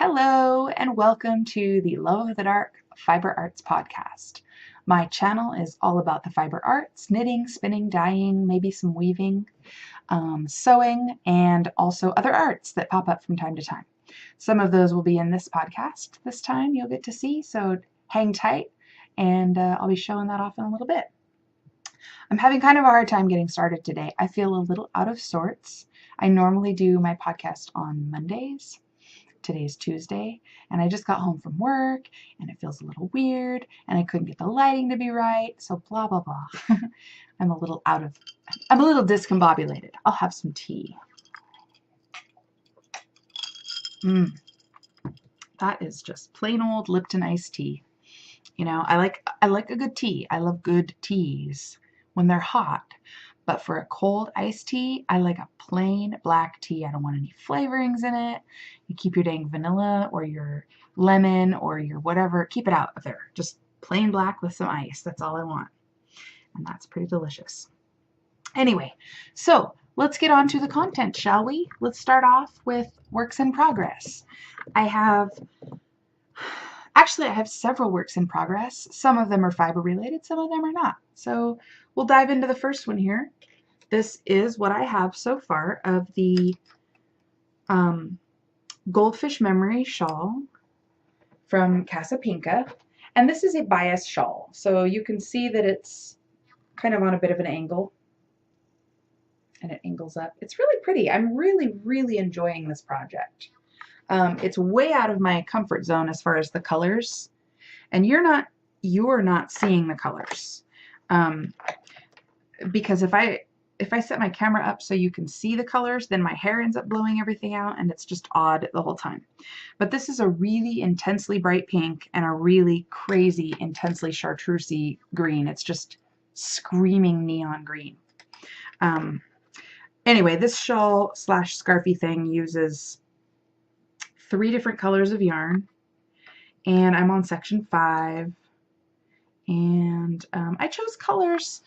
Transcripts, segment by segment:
Hello and welcome to the Love of the Dark Fiber Arts Podcast. My channel is all about the fiber arts, knitting, spinning, dyeing, maybe some weaving, sewing, and also other arts that pop up from time to time. Some of those will be in this podcast this time you'll get to see, so hang tight and I'll be showing that off in a little bit. I'm having kind of a hard time getting started today. I feel a little out of sorts. I normally do my podcast on Mondays. Today's Tuesday, and I just got home from work, and it feels a little weird, and I couldn't get the lighting to be right, so blah, blah, blah. I'm a little discombobulated. I'll have some tea. That is just plain old Lipton iced tea. You know, I like a good tea. I love good teas when they're hot. But for a cold iced tea, I like a plain black tea. I don't want any flavorings in it. You keep your dang vanilla or your lemon or your whatever. Keep it out of there. Just plain black with some ice. That's all I want. And that's pretty delicious. Anyway, so let's get on to the content, shall we? Let's start off with works in progress. I have several works in progress. Some of them are fiber related, some of them are not. So we'll dive into the first one here. This is what I have so far of the Goldfish Memory Shawl from Casapinka. And this is a bias shawl. So you can see that it's kind of on a bit of an angle. And it angles up. It's really pretty. I'm really, really enjoying this project. It's way out of my comfort zone as far as the colors. And you're not seeing the colors. Because if I set my camera up so you can see the colors, then my hair ends up blowing everything out and it's just odd the whole time. But this is a really intensely bright pink and a really crazy intensely chartreusey green. It's just screaming neon green. Anyway, this shawl slash scarfy thing uses 3 different colors of yarn, and I'm on section 5, and I chose colors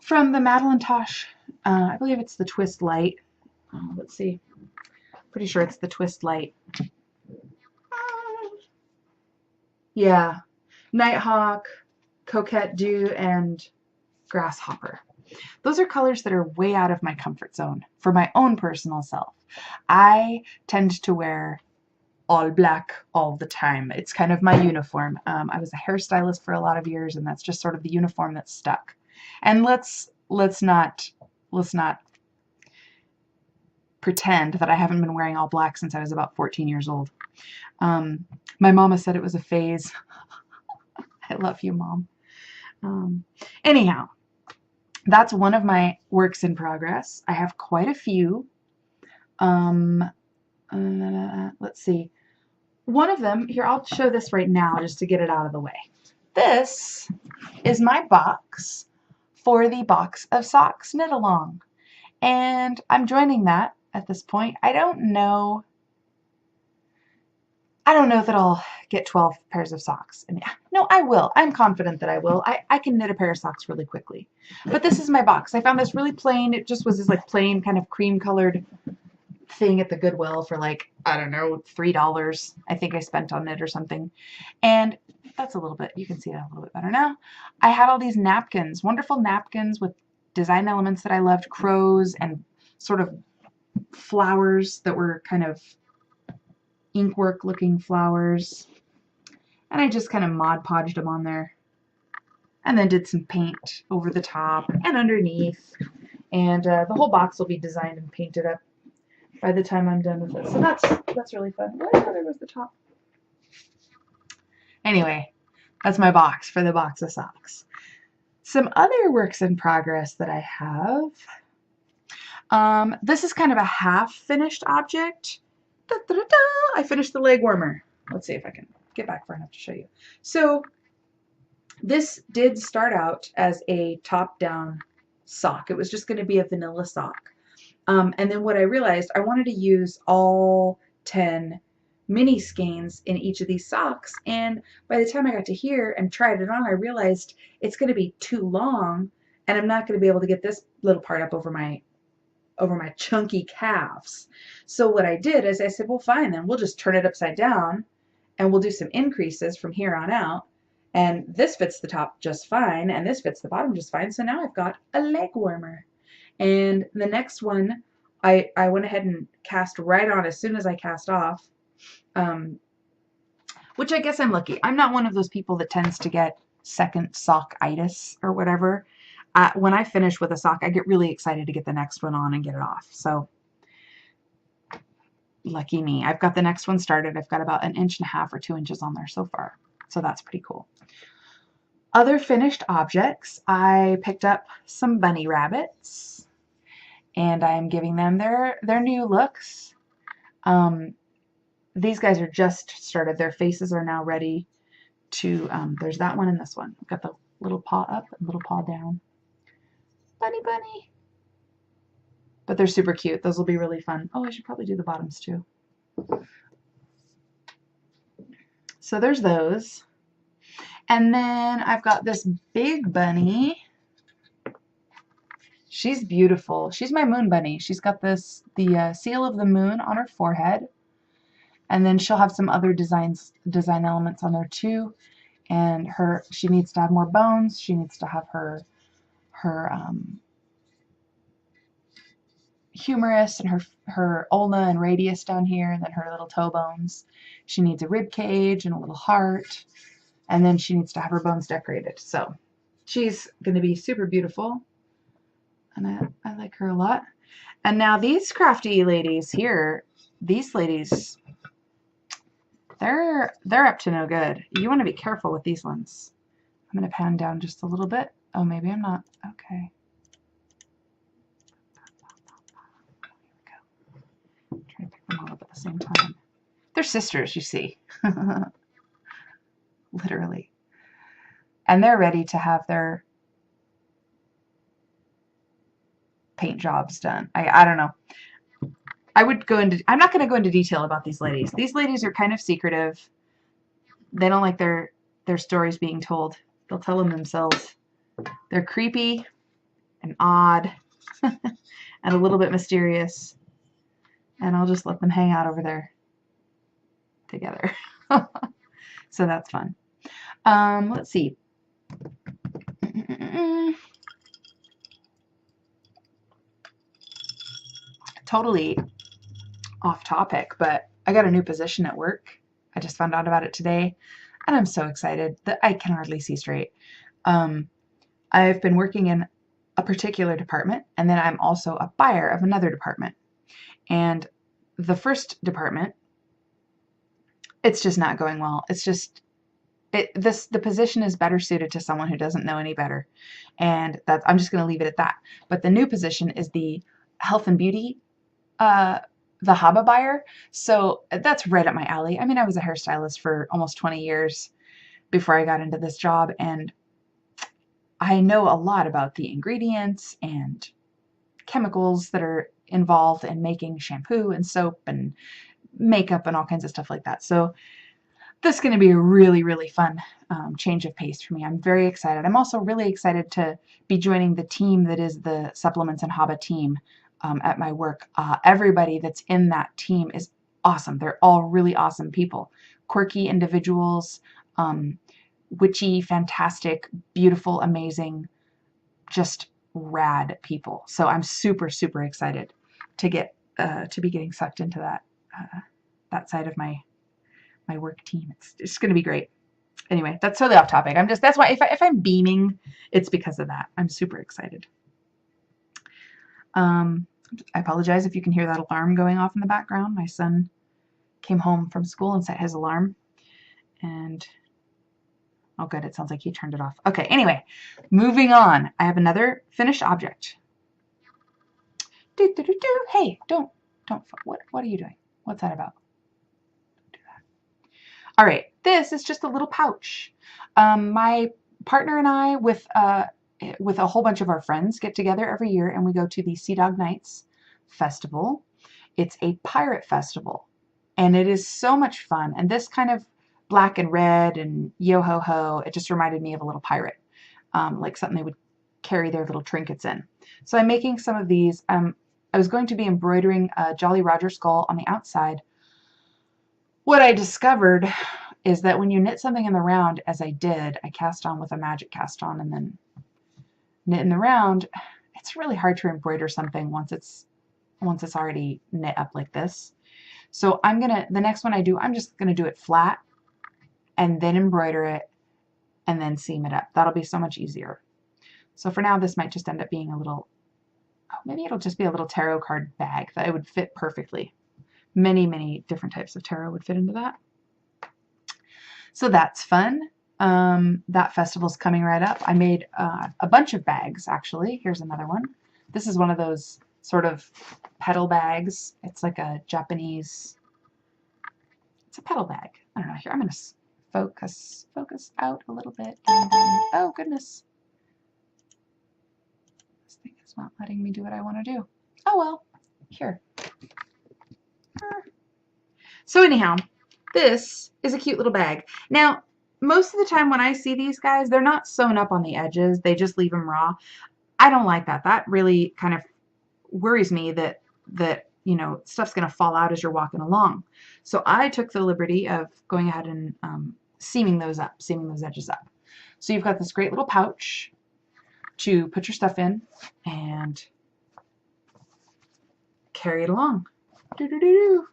from the Madeline Tosh, I believe it's the Twist Light. Let's see. Pretty sure it's the Twist Light. Yeah. Nighthawk, Coquette Dew, and Grasshopper. Those are colors that are way out of my comfort zone for my own personal self. I tend to wear all black all the time. It's kind of my uniform. I was a hairstylist for a lot of years, and that's just sort of the uniform that's stuck. And let's not pretend that I haven't been wearing all black since I was about 14 years old. My mama said it was a phase. I love you, Mom. Anyhow, that's one of my works in progress. I have quite a few. Let's see. One of them, here, I'll show this right now just to get it out of the way. This is my box for the Box of Socks knit along, and I'm joining that at this point. I don't know that I'll get 12 pairs of socks. No, I will. I'm confident that I will. I can knit a pair of socks really quickly. But this is my box. I found this really plain. It just was this like plain kind of cream colored thing at the Goodwill for like, I don't know, $3 I think I spent on it or something. And that's a little bit, you can see that a little bit better now. I had all these napkins, wonderful napkins with design elements that I loved, crows and sort of flowers that were kind of inkwork looking flowers. And I just kind of Mod Podged them on there. And then did some paint over the top and underneath. And the whole box will be designed and painted up by the time I'm done with it. So that's really fun. Where was the top? Anyway, that's my box for the Box of Socks. Some other works in progress that I have. This is kind of a half-finished object. Da, da, da, da. I finished the leg warmer. Let's see if I can get back far enough to show you. So this did start out as a top-down sock. It was just going to be a vanilla sock. And then what I realized, I wanted to use all 10 mini skeins in each of these socks, and by the time I got to here and tried it on, I realized it's going to be too long and I'm not going to be able to get this little part up over my over my chunky calves. So what I did is I said, well, fine, then we'll just turn it upside down and we'll do some increases from here on out. And this fits the top just fine, and this fits the bottom just fine. So now I've got a leg warmer. And the next one, I went ahead and cast right on as soon as I cast off, which I guess I'm lucky. I'm not one of those people that tends to get second sock-itis or whatever. When I finish with a sock, I get really excited to get the next one on and get it off. So lucky me. I've got the next one started. I've got about 1.5 inches or 2 inches on there so far. So that's pretty cool. Other finished objects, I picked up some bunny rabbits, and I'm giving them their new looks. These guys are just started. Their faces are now ready to, there's that one and this one. I've got the little paw up and little paw down. Bunny, bunny. But they're super cute. Those will be really fun. Oh, I should probably do the bottoms too. So there's those. And then I've got this big bunny. She's beautiful. She's my moon bunny. She's got the seal of the moon on her forehead. And then she'll have some other design elements on there too. And she needs to have more bones. She needs to have her humerus and her ulna and radius down here, and then her little toe bones. She needs a rib cage and a little heart, and then she needs to have her bones decorated. So she's going to be super beautiful, and I like her a lot. And now these crafty ladies here, these ladies, they're up to no good. You want to be careful with these ones. I'm going to pan down just a little bit. Oh, maybe I'm not. Okay. Try to pick them all up at the same time. They're sisters, you see. Literally. And they're ready to have their paint jobs done. I don't know. I'm not going to go into detail about these ladies. These ladies are kind of secretive. They don't like their stories being told. They'll tell them themselves. They're creepy and odd and a little bit mysterious. And I'll just let them hang out over there together. So that's fun. Let's see. Totally off topic, but I got a new position at work. I just found out about it today, and I'm so excited that I can hardly see straight. I've been working in a particular department, and then I'm also a buyer of another department. And the first department, it's just not going well. It's just the position is better suited to someone who doesn't know any better, and I'm just going to leave it at that. But the new position is the health and beauty, the Haba buyer. So that's right up my alley. I mean, I was a hairstylist for almost 20 years before I got into this job, and I know a lot about the ingredients and chemicals that are involved in making shampoo and soap and makeup and all kinds of stuff like that. So this is going to be a really, really fun change of pace for me. I'm very excited. I'm also really excited to be joining the team that is the supplements and Haba team at my work. Everybody that's in that team is awesome. They're all really awesome people. Quirky individuals, witchy, fantastic, beautiful, amazing, just rad people. So I'm super, super excited to get to be getting sucked into that side of my work team. It's going to be great. Anyway, that's totally off topic. That's why if I'm beaming, it's because of that. I'm super excited. I apologize if you can hear that alarm going off in the background. My son came home from school and set his alarm, and oh good, it sounds like he turned it off. Okay, anyway, moving on. I have another finished object. Hey, don't. What are you doing? What's that about? Don't do that. All right, this is just a little pouch. My partner and I, with a whole bunch of our friends, get together every year and we go to the Sea Dog Nights Festival. It's a pirate festival, and it is so much fun. And this kind of black and red and yo-ho-ho, it just reminded me of a little pirate, like something they would carry their little trinkets in. So I'm making some of these. I was going to be embroidering a Jolly Roger skull on the outside. What I discovered is that when you knit something in the round, as I did, I cast on with a magic cast on and then knit in the round, it's really hard to embroider something once it's already knit up like this. So the next one I do, I'm just gonna do it flat and then embroider it and then seam it up. That'll be so much easier. So for now, this might just end up being a little, oh, maybe it'll just be a little tarot card bag that it would fit perfectly. Many, many different types of tarot would fit into that. So that's fun. That festival's coming right up. I made a bunch of bags, actually. Here's another one. This is one of those sort of petal bags. It's like a Japanese, it's a petal bag. I don't know. Here, I'm going to focus out a little bit. And, oh, goodness. This thing is not letting me do what I want to do. Oh, well. Here. So anyhow, this is a cute little bag. Now, most of the time when I see these guys, they're not sewn up on the edges. They just leave them raw. I don't like that. That really kind of worries me that you know, stuff's going to fall out as you're walking along. So I took the liberty of going ahead and seaming those edges up. So you've got this great little pouch to put your stuff in and carry it along. Doo-doo-doo-doo.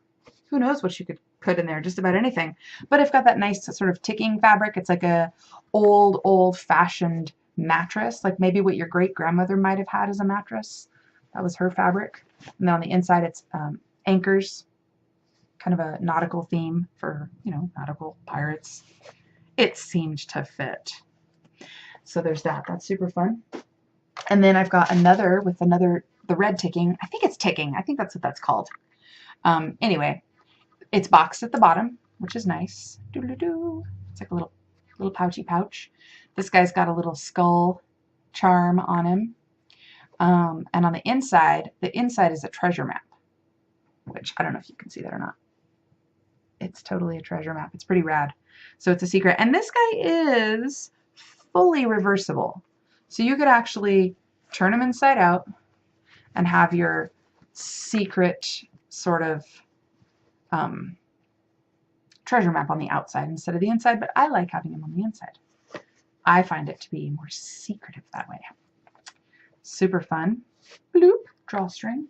Who knows what you could put in there, just about anything. But I've got that nice sort of ticking fabric. It's like a old-fashioned mattress, like maybe what your great-grandmother might have had as a mattress. That was her fabric. And then on the inside, it's anchors, kind of a nautical theme for, you know, nautical pirates. It seemed to fit. So there's that. That's super fun. And then I've got another with the red ticking. I think it's ticking. I think that's what that's called. Anyway, it's boxed at the bottom, which is nice. Doo-doo-doo. It's like a little pouchy pouch. This guy's got a little skull charm on him. And on the inside is a treasure map, which I don't know if you can see that or not. It's totally a treasure map. It's pretty rad. So it's a secret. And this guy is fully reversible. So you could actually turn him inside out and have your secret sort of treasure map on the outside instead of the inside, but I like having him on the inside. I find it to be more secretive that way. Super fun. Bloop, drawstring.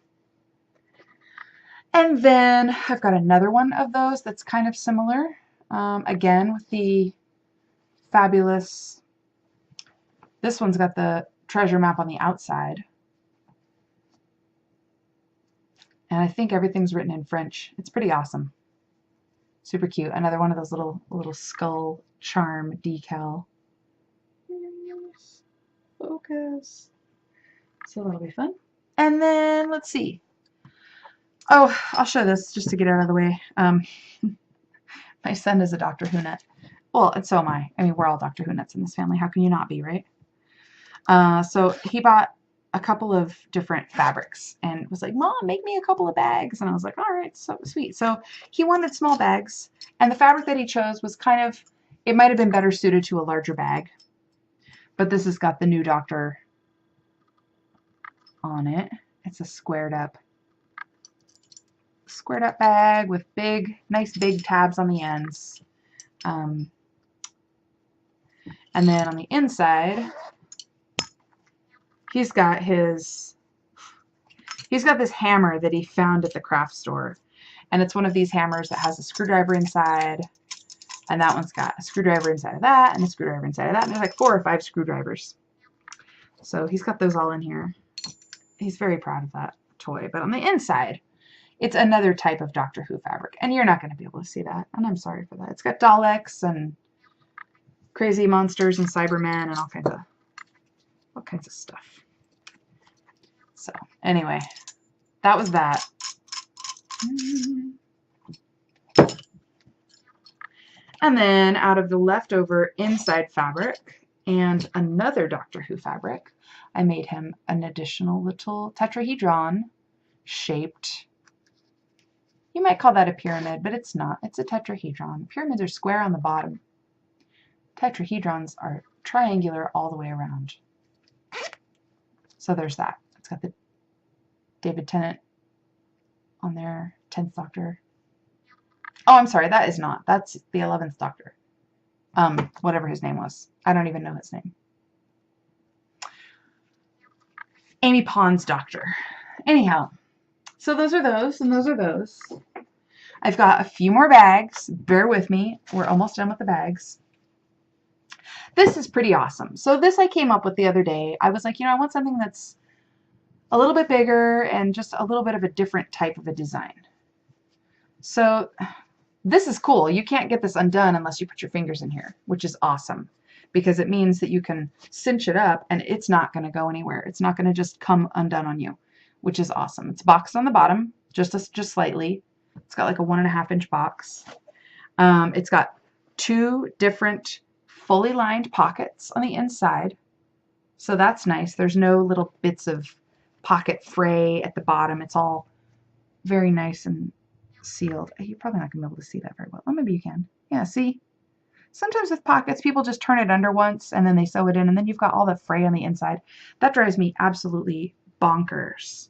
And then I've got another one of those that's kind of similar. Again, with the fabulous, this one's got the treasure map on the outside. And I think everything's written in French. It's pretty awesome. Super cute. Another one of those little skull charm decal. Focus. So that'll be fun. And then let's see. Oh, I'll show this just to get it out of the way. My son is a Doctor Who nut. Well, and so am I. I mean, we're all Doctor Who nuts in this family. How can you not be, right? So he bought a couple of different fabrics and was like, Mom, make me a couple of bags. And I was like, all right, so sweet. So he wanted small bags, and the fabric that he chose was kind of, it might have been better suited to a larger bag. But this has got the new Doctor on it. It's a squared up bag with nice big tabs on the ends. And then on the inside, he's got this hammer that he found at the craft store. And it's one of these hammers that has a screwdriver inside. And that one's got a screwdriver inside of that and a screwdriver inside of that. And there's like 4 or 5 screwdrivers. So he's got those all in here. He's very proud of that toy. But on the inside, it's another type of Doctor Who fabric. And you're not going to be able to see that. And I'm sorry for that. It's got Daleks and crazy monsters and Cybermen and all kinds of stuff. So anyway, that was that. And then out of the leftover inside fabric and another Doctor Who fabric, I made him an additional little tetrahedron shaped. You might call that a pyramid, but it's not. It's a tetrahedron. Pyramids are square on the bottom. Tetrahedrons are triangular all the way around. So there's that. It's got the David Tennant on there. 10th Doctor. Oh, I'm sorry. That is not. That's the 11th Doctor. Whatever his name was. I don't even know his name. Amy Pond's Doctor. Anyhow, so those are those, and those are those. I've got a few more bags. Bear with me. We're almost done with the bags. This is pretty awesome. So this I came up with the other day. I was like, you know, I want something that's a little bit bigger and just a little bit of a different type of a design. So this is cool. You can't get this undone unless you put your fingers in here, which is awesome because it means that you can cinch it up and it's not going to go anywhere. It's not going to just come undone on you, which is awesome. It's boxed on the bottom, just slightly. It's got like a 1.5 inch box. It's got 2 different fully lined pockets on the inside. So that's nice. There's no little bits of pocket fray at the bottom. It's all very nice and sealed. You're probably not going to be able to see that very well. Oh, maybe you can. Yeah, see? Sometimes with pockets, people just turn it under once and then they sew it in and then you've got all the fray on the inside. That drives me absolutely bonkers.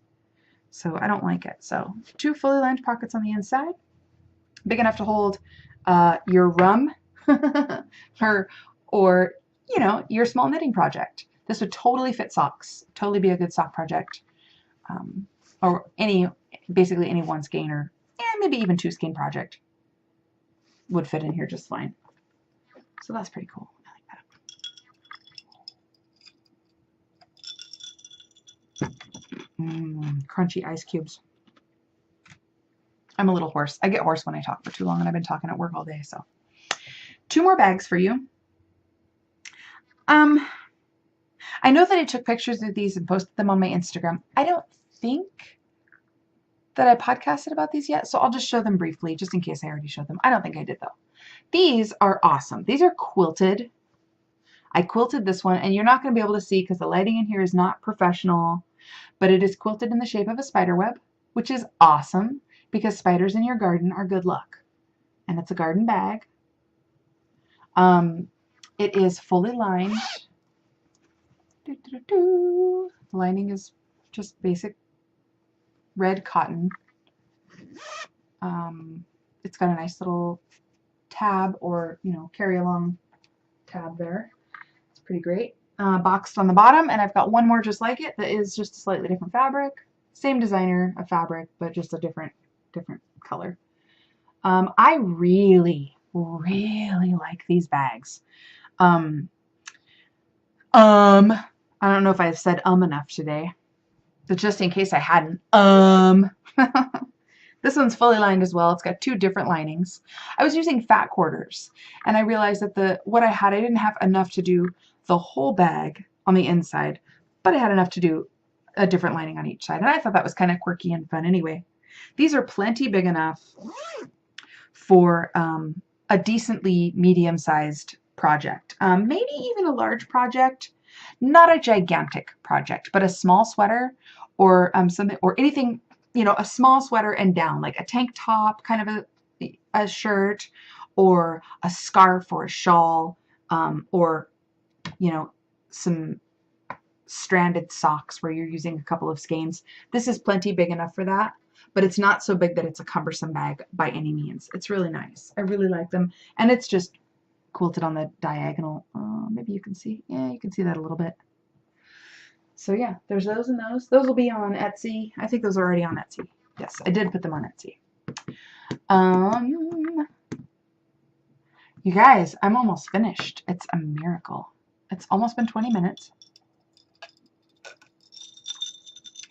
So I don't like it. So 2 fully lined pockets on the inside. Big enough to hold your rum or, you know, your small knitting project. This would totally fit socks. Totally be a good sock project. Or basically any 1 skein or maybe even 2 skein project would fit in here just fine. So that's pretty cool. I like that. Crunchy ice cubes. I'm a little hoarse. I get hoarse when I talk for too long, and I've been talking at work all day. So 2 more bags for you. I know that I took pictures of these and posted them on my Instagram. I don't think that I podcasted about these yet, so I'll just show them briefly, just in case I already showed them. I don't think I did, though. These are awesome. These are quilted. I quilted this one, and you're not going to be able to see because the lighting in here is not professional, but it is quilted in the shape of a spider web, which is awesome because spiders in your garden are good luck. And it's a garden bag. It is fully lined. The lining is just basic red cotton. It's got a nice little tab or, you know, carry along tab there. It's pretty great. Boxed on the bottom, and I've got one more just like it that is just a slightly different fabric. Same designer of fabric, but just a different color. I really like these bags. I don't know if I've said enough today, but just in case I hadn't, this one's fully lined as well. It's got 2 different linings. I was using fat quarters, and I realized that what I didn't have enough to do the whole bag on the inside, but I had enough to do a different lining on each side, and I thought that was kind of quirky and fun anyway. These are plenty big enough for a decently medium-sized project, maybe even a large project, not a gigantic project, but a small sweater or something or anything, you know, a small sweater and down, like a tank top, kind of a shirt, or a scarf or a shawl, or, you know, some stranded socks where you're using a couple of skeins. This is plenty big enough for that, but it's not so big that it's a cumbersome bag by any means. It's really nice. I really like them, and it's just quilted on the diagonal. Maybe you can see. Yeah, you can see that a little bit. So yeah, there's those and those. Those will be on Etsy. I think those are already on Etsy. Yes, I did put them on Etsy. You guys, I'm almost finished. It's a miracle. It's almost been 20 minutes.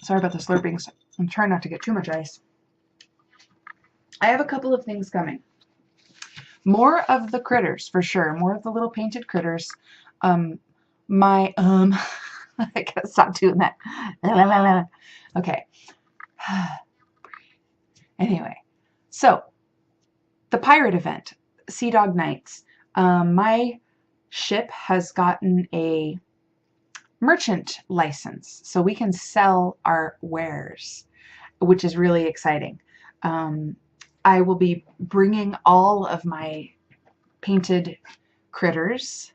Sorry about the slurpings. I'm trying not to get too much ice. I have a couple of things coming. More of the critters, for sure. More of the little painted critters. I gotta stop doing that. Okay. Anyway, so the pirate event, Sea Dog Nights. My ship has gotten a merchant license, so we can sell our wares, which is really exciting. I will be bringing all of my painted critters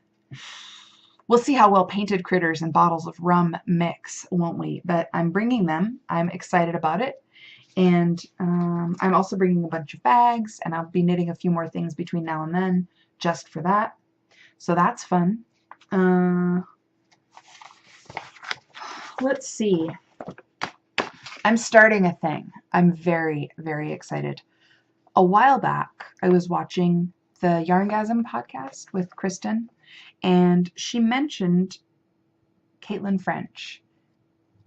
we'll see how well painted critters and bottles of rum mix, won't we? But I'm bringing them. I'm excited about it. And I'm also bringing a bunch of bags, and I'll be knitting a few more things between now and then just for that. So that's fun. Let's see. I'm starting a thing. I'm very, very excited. A while back, I was watching the Yarngasm podcast with Kristen, and she mentioned Caitlyn Ffrench.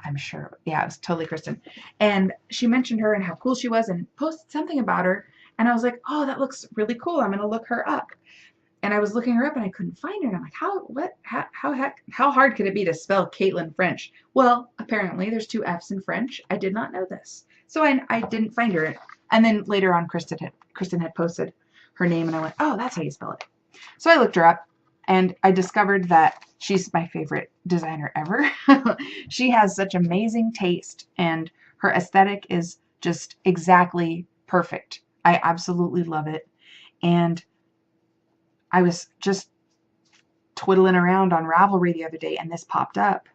I'm sure. Yeah, it was totally Kristen. And she mentioned her and how cool she was and posted something about her. And I was like, oh, that looks really cool. I'm going to look her up. And I was looking her up and I couldn't find her. And I'm like, how hard could it be to spell Caitlyn Ffrench? Well, apparently there's 2 F's in French. I did not know this. So I didn't find her. And then later on, Kristen had posted her name and I went, oh, that's how you spell it. So I looked her up and I discovered that she's my favorite designer ever. She has such amazing taste and her aesthetic is just exactly perfect. I absolutely love it. And I was just twiddling around on Ravelry the other day and this popped up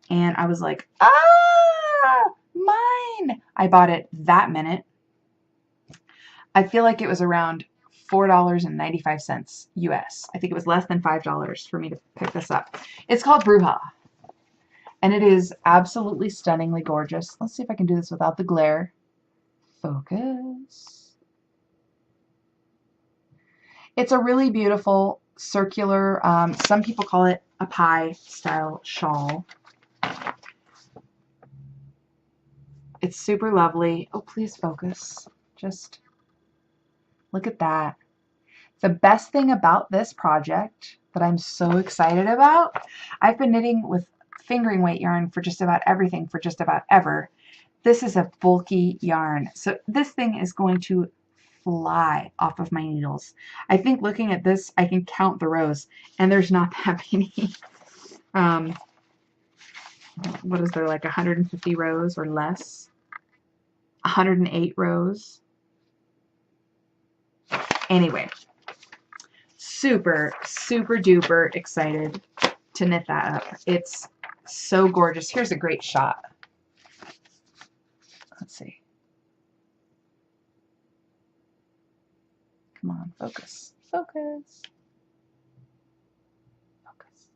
and I was like, ah, mine. I bought it that minute. I feel like it was around $4.95 US. I think it was less than $5 for me to pick this up. It's called Bruja and it is absolutely stunningly gorgeous. Let's see if I can do this without the glare. Focus. It's a really beautiful circular, some people call it a pie style shawl. It's super lovely. Oh, please focus. Just look at that. The best thing about this project that I'm so excited about, I've been knitting with fingering weight yarn for just about everything for just about ever. This is a bulky yarn. So this thing is going to fly off of my needles. I think looking at this, I can count the rows, and there's not that many. What is there, like 150 rows or less? 108 rows. Anyway, super, super duper excited to knit that up. It's so gorgeous. Here's a great shot. Let's see. Come on, focus, focus, focus.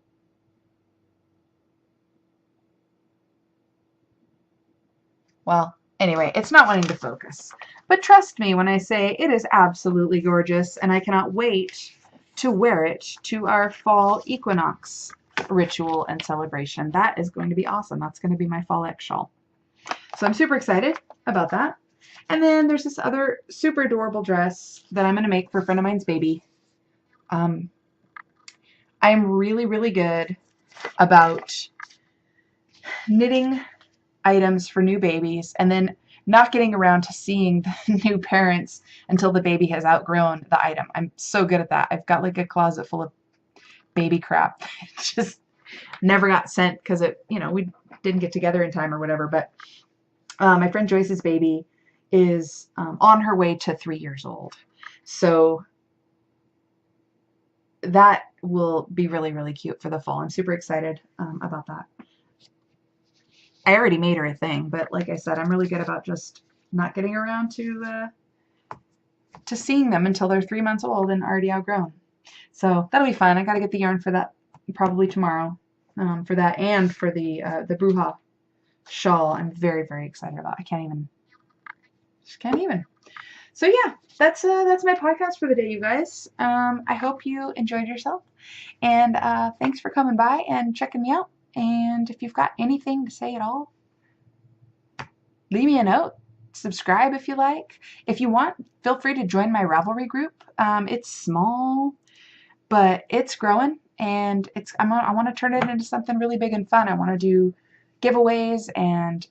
Well, anyway, it's not wanting to focus. But trust me when I say it is absolutely gorgeous, and I cannot wait to wear it to our fall equinox ritual and celebration. That is going to be awesome. That's going to be my fall X shawl. So I'm super excited about that. And then there's this other super adorable dress that I'm going to make for a friend of mine's baby. I'm really, really good about knitting items for new babies and then not getting around to seeing the new parents until the baby has outgrown the item. I'm so good at that. I've got like a closet full of baby crap. It just never got sent because it, you know, we didn't get together in time or whatever. But my friend Joyce's baby is on her way to 3 years old. So that will be really, really cute for the fall. I'm super excited about that. I already made her a thing, but like I said, I'm really good about just not getting around to seeing them until they're 3 months old and already outgrown. So that'll be fun. I got to get the yarn for that probably tomorrow for that and for the Bruja shawl. I'm very, very excited about. I can't even. So yeah, that's my podcast for the day, you guys. I hope you enjoyed yourself, and thanks for coming by and checking me out. And if you've got anything to say at all, leave me a note. Subscribe if you like. If you want, feel free to join my Ravelry group. It's small, but it's growing, and I want to turn it into something really big and fun. I want to do giveaways and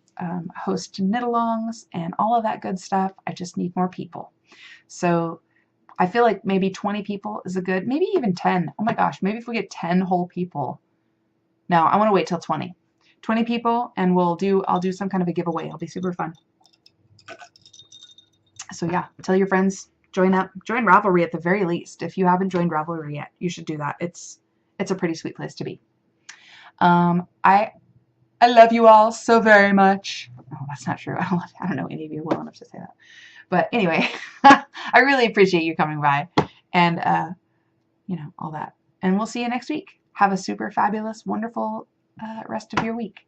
host knit-alongs and all of that good stuff. I just need more people. So I feel like maybe 20 people is a good, maybe even 10. Oh my gosh, maybe if we get 10 whole people. No, I want to wait till 20. 20 people, and I'll do some kind of a giveaway. It'll be super fun. So yeah, tell your friends, join Ravelry at the very least. If you haven't joined Ravelry yet, you should do that. It's it's a pretty sweet place to be. I love you all so very much. Oh, that's not true. I don't know any of you well enough to say that. But anyway, I really appreciate you coming by and, you know, all that. And we'll see you next week. Have a super fabulous, wonderful rest of your week.